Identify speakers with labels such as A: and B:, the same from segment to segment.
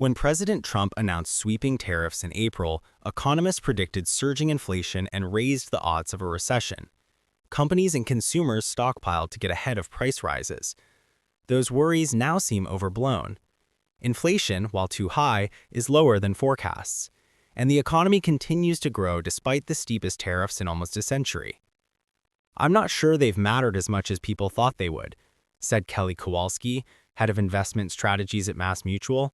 A: When President Trump announced sweeping tariffs in April, economists predicted surging inflation and raised the odds of a recession. Companies and consumers stockpiled to get ahead of price rises. Those worries now seem overblown. Inflation, while too high, is lower than forecasts, and the economy continues to grow despite the steepest tariffs in almost a century. "I'm not sure they've mattered as much as people thought they would," said Kelly Kowalski, head of investment strategies at MassMutual.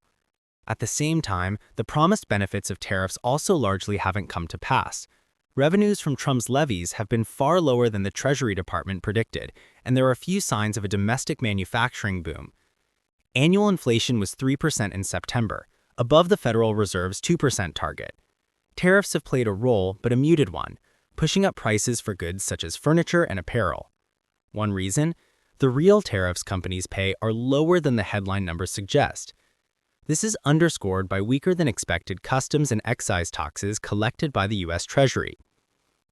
A: At the same time, the promised benefits of tariffs also largely haven't come to pass. Revenues from Trump's levies have been far lower than the Treasury Department predicted, and there are few signs of a domestic manufacturing boom. Annual inflation was 3% in September, above the Federal Reserve's 2% target. Tariffs have played a role, but a muted one, pushing up prices for goods such as furniture and apparel. One reason? The real tariffs companies pay are lower than the headline numbers suggest. This is underscored by weaker-than-expected customs and excise taxes collected by the U.S. Treasury.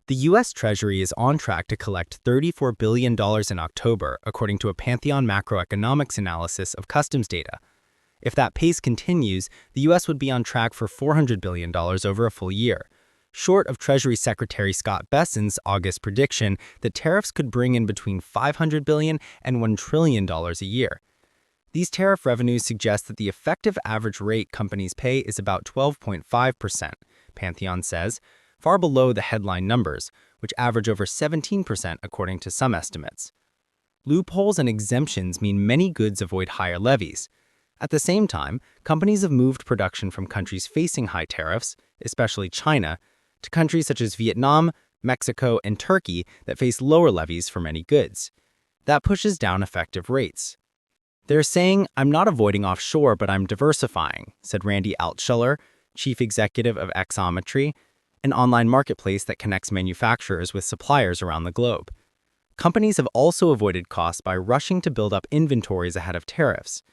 A: The U.S. Treasury is on track to collect $34 billion in October, according to a Pantheon macroeconomics analysis of customs data. If that pace continues, the U.S. would be on track for $400 billion over a full year, short of Treasury Secretary Scott Bessent's August prediction that tariffs could bring in between $500 billion and $1 trillion a year. These tariff revenues suggest that the effective average rate companies pay is about 12.5%, Pantheon says, far below the headline numbers, which average over 17% according to some estimates. Loopholes and exemptions mean many goods avoid higher levies. At the same time, companies have moved production from countries facing high tariffs, especially China, to countries such as Vietnam, Mexico, and Turkey that face lower levies for many goods. That pushes down effective rates. "They're saying, I'm not avoiding offshore, but I'm diversifying," said Randy Altschuler, chief executive of Xometry, an online marketplace that connects manufacturers with suppliers around the globe. Companies have also avoided costs by rushing to build up inventories ahead of tariffs.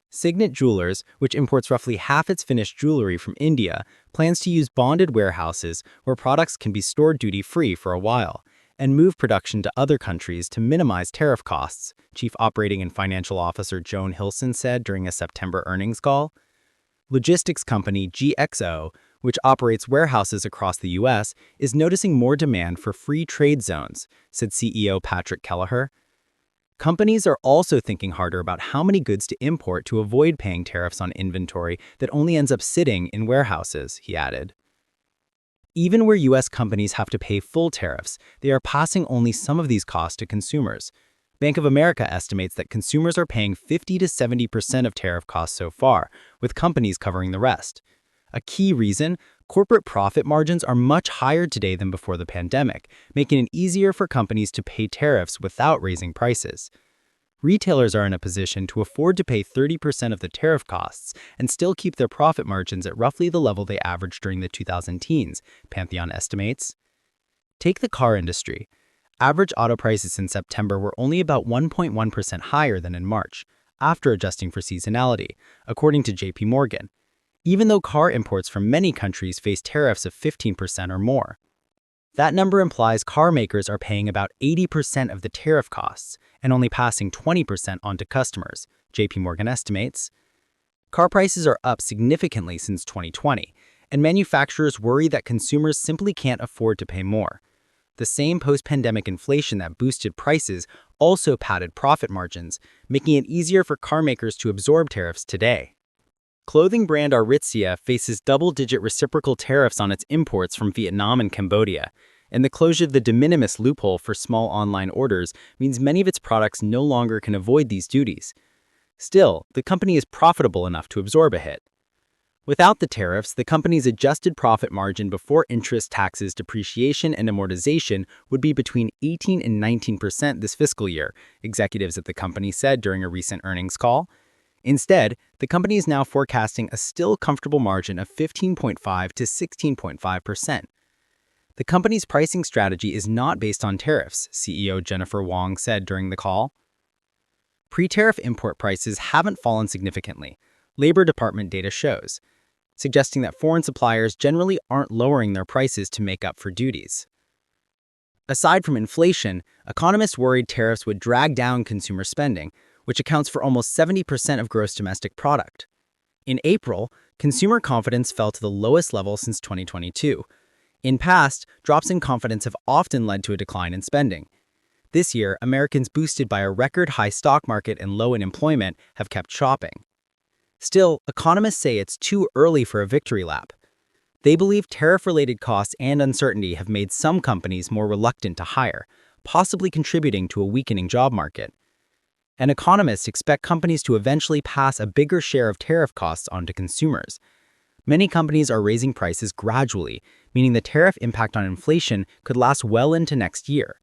A: Signet Jewelers, which imports roughly half its finished jewelry from India, plans to use bonded warehouses where products can be stored duty-free for a while, and move production to other countries to minimize tariff costs, Chief Operating and Financial Officer Joan Hilson said during a September earnings call. Logistics company GXO, which operates warehouses across the U.S., is noticing more demand for free trade zones, said CEO Patrick Kelleher. Companies are also thinking harder about how many goods to import to avoid paying tariffs on inventory that only ends up sitting in warehouses, he added. Even where U.S. companies have to pay full tariffs, they are passing only some of these costs to consumers. Bank of America estimates that consumers are paying 50 to 70% of tariff costs so far, with companies covering the rest. A key reason? Corporate profit margins are much higher today than before the pandemic, making it easier for companies to pay tariffs without raising prices. Retailers are in a position to afford to pay 30% of the tariff costs and still keep their profit margins at roughly the level they averaged during the 2010s, Pantheon estimates. Take the car industry. Average auto prices in September were only about 1.1% higher than in March, after adjusting for seasonality, according to J.P. Morgan, even though car imports from many countries face tariffs of 15% or more. That number implies car makers are paying about 80% of the tariff costs and only passing 20% on to customers, J.P. Morgan estimates. Car prices are up significantly since 2020, and manufacturers worry that consumers simply can't afford to pay more. The same post-pandemic inflation that boosted prices also padded profit margins, making it easier for car makers to absorb tariffs today. Clothing brand Aritzia faces double-digit reciprocal tariffs on its imports from Vietnam and Cambodia, and the closure of the de minimis loophole for small online orders means many of its products no longer can avoid these duties. Still, the company is profitable enough to absorb a hit. Without the tariffs, the company's adjusted profit margin before interest, taxes, depreciation, and amortization would be between 18 and 19% this fiscal year, executives at the company said during a recent earnings call. Instead, the company is now forecasting a still comfortable margin of 15.5 to 16.5%. The company's pricing strategy is not based on tariffs, CEO Jennifer Wong said during the call. Pre-tariff import prices haven't fallen significantly, Labor Department data shows, suggesting that foreign suppliers generally aren't lowering their prices to make up for duties. Aside from inflation, economists worried tariffs would drag down consumer spending, which accounts for almost 70% of gross domestic product. In April, consumer confidence fell to the lowest level since 2022. In past, drops in confidence have often led to a decline in spending. This year, Americans boosted by a record-high stock market and low unemployment have kept shopping. Still, economists say it's too early for a victory lap. They believe tariff-related costs and uncertainty have made some companies more reluctant to hire, possibly contributing to a weakening job market. And economists expect companies to eventually pass a bigger share of tariff costs onto consumers. Many companies are raising prices gradually, meaning the tariff impact on inflation could last well into next year.